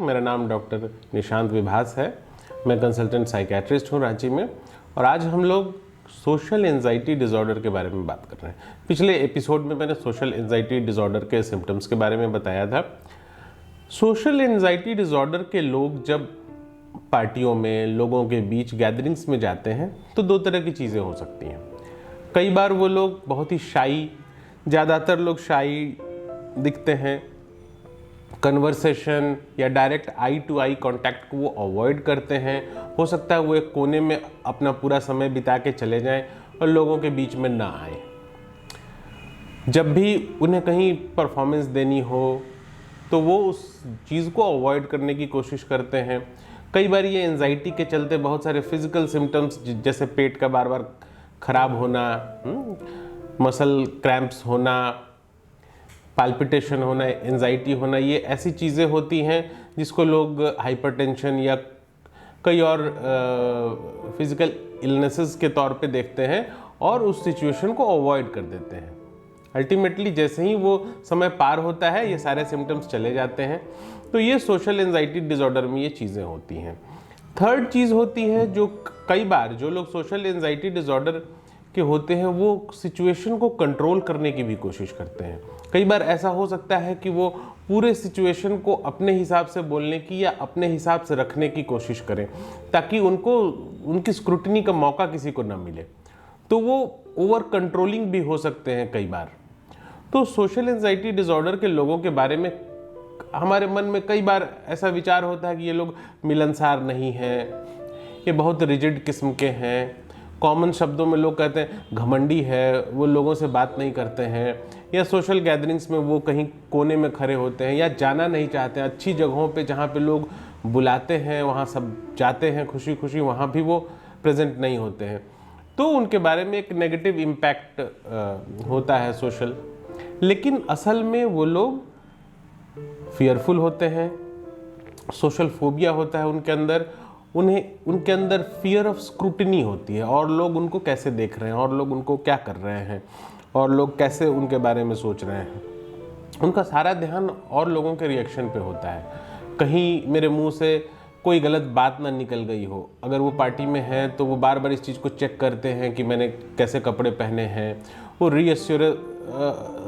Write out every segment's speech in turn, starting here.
मेरा नाम डॉक्टर निशांत विभास है। मैं कंसल्टेंट साइकेट्रिस्ट हूँ रांची में, और आज हम लोग सोशल एंजाइटी डिसऑर्डर के बारे में बात कर रहे हैं। पिछले एपिसोड में मैंने सोशल एंजाइटी डिसऑर्डर के सिम्टम्स के बारे में बताया था। सोशल एंजाइटी डिसऑर्डर के लोग जब पार्टियों में, लोगों के बीच गैदरिंग्स में जाते हैं तो दो तरह की चीज़ें हो सकती हैं। कई बार वो लोग बहुत ही शाई, ज़्यादातर लोग शाई दिखते हैं, कन्वर्सेशन या direct eye to eye contact को वो अवॉइड करते हैं। हो सकता है वो एक कोने में अपना पूरा समय बिता के चले जाएं और लोगों के बीच में ना आए। जब भी उन्हें कहीं परफॉर्मेंस देनी हो तो वो उस चीज़ को अवॉइड करने की कोशिश करते हैं। कई बार ये एंजाइटी के चलते बहुत सारे फिजिकल सिम्टम्स जैसे पेट का बार बार खराब होना, मसल क्रैम्प्स होना, पाल्पिटेशन होना, एंजाइटी होना, ये ऐसी चीज़ें होती हैं जिसको लोग हाइपरटेंशन या कई और फिजिकल इलनेसेस के तौर पे देखते हैं और उस सिचुएशन को अवॉइड कर देते हैं। अल्टीमेटली जैसे ही वो समय पार होता है ये सारे सिम्टम्स चले जाते हैं। तो ये सोशल एंजाइटी डिसऑर्डर में ये चीज़ें होती हैं। थर्ड चीज़ होती है जो कई बार जो लोग सोशल एंजाइटी डिसऑर्डर के होते हैं वो सिचुएशन को कंट्रोल करने की भी कोशिश करते हैं। कई बार ऐसा हो सकता है कि वो पूरे सिचुएशन को अपने हिसाब से बोलने की या अपने हिसाब से रखने की कोशिश करें ताकि उनको उनकी स्क्रूटनी का मौका किसी को ना मिले। तो वो ओवर कंट्रोलिंग भी हो सकते हैं कई बार। तो सोशल एंजाइटी डिसऑर्डर के लोगों के बारे में हमारे मन में कई बार ऐसा विचार होता है कि ये लोग मिलनसार नहीं हैं, ये बहुत रिजिड किस्म के हैं। कॉमन शब्दों में लोग कहते हैं घमंडी है, वो लोगों से बात नहीं करते हैं, या सोशल गैदरिंग्स में वो कहीं कोने में खड़े होते हैं या जाना नहीं चाहते हैं। अच्छी जगहों पे जहाँ पे लोग बुलाते हैं वहाँ सब जाते हैं खुशी खुशी, वहाँ भी वो प्रेजेंट नहीं होते हैं। तो उनके बारे में एक नेगेटिव इम्पैक्ट होता है सोशल। लेकिन असल में वो लोग फियरफुल होते हैं, सोशल फोबिया होता है उनके अंदर, उनके अंदर फियर ऑफ स्क्रूटनी होती है और लोग उनको कैसे देख रहे हैं और लोग उनको क्या कर रहे हैं और लोग कैसे उनके बारे में सोच रहे हैं। उनका सारा ध्यान और लोगों के रिएक्शन पे होता है। कहीं मेरे मुंह से कोई गलत बात ना निकल गई हो, अगर वो पार्टी में है तो वो बार बार इस चीज़ को चेक करते हैं कि मैंने कैसे कपड़े पहने हैं। वो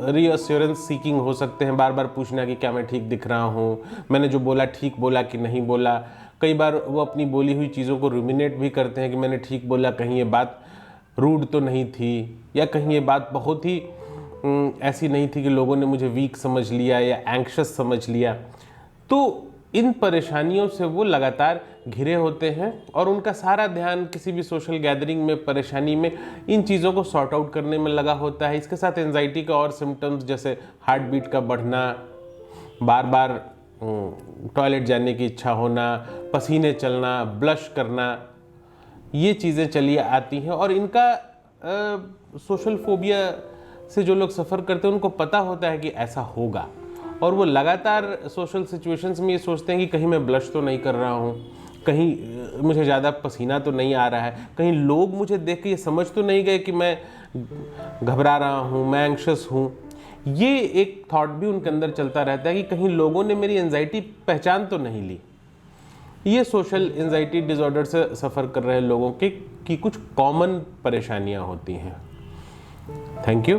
रीअश्योरेंस सीकिंग हो सकते हैं, बार बार पूछना कि क्या मैं ठीक दिख रहा हूँ, मैंने जो बोला ठीक बोला कि नहीं बोला। कई बार वो अपनी बोली हुई चीज़ों को रुमिनेट भी करते हैं कि मैंने ठीक बोला, कहीं ये बात रूड तो नहीं थी, या कहीं ये बात बहुत ही ऐसी नहीं थी कि लोगों ने मुझे वीक समझ लिया या एंग्शियस समझ लिया। तो इन परेशानियों से वो लगातार घिरे होते हैं और उनका सारा ध्यान किसी भी सोशल गैदरिंग में, परेशानी में, इन चीज़ों को सॉर्ट आउट करने में लगा होता है। इसके साथ एंजाइटी का और सिम्टम्स जैसे हार्ट बीट का बढ़ना, बार बार टॉयलेट जाने की इच्छा होना, पसीने चलना, ब्लश करना, ये चीज़ें चली आती हैं। और इनका सोशल फोबिया से जो लोग सफ़र करते हैं उनको पता होता है कि ऐसा होगा, और वो लगातार सोशल सिचुएशंस में ये सोचते हैं कि कहीं मैं ब्लश तो नहीं कर रहा हूँ, कहीं मुझे ज़्यादा पसीना तो नहीं आ रहा है, कहीं लोग मुझे देख के ये समझ तो नहीं गए कि मैं घबरा रहा हूँ, मैं एंग्शियस हूँ। ये एक थॉट भी उनके अंदर चलता रहता है कि कहीं लोगों ने मेरी एंजाइटी पहचान तो नहीं ली। ये सोशल एंजाइटी डिसऑर्डर से सफ़र कर रहे लोगों की कुछ कॉमन परेशानियाँ होती हैं। Thank you.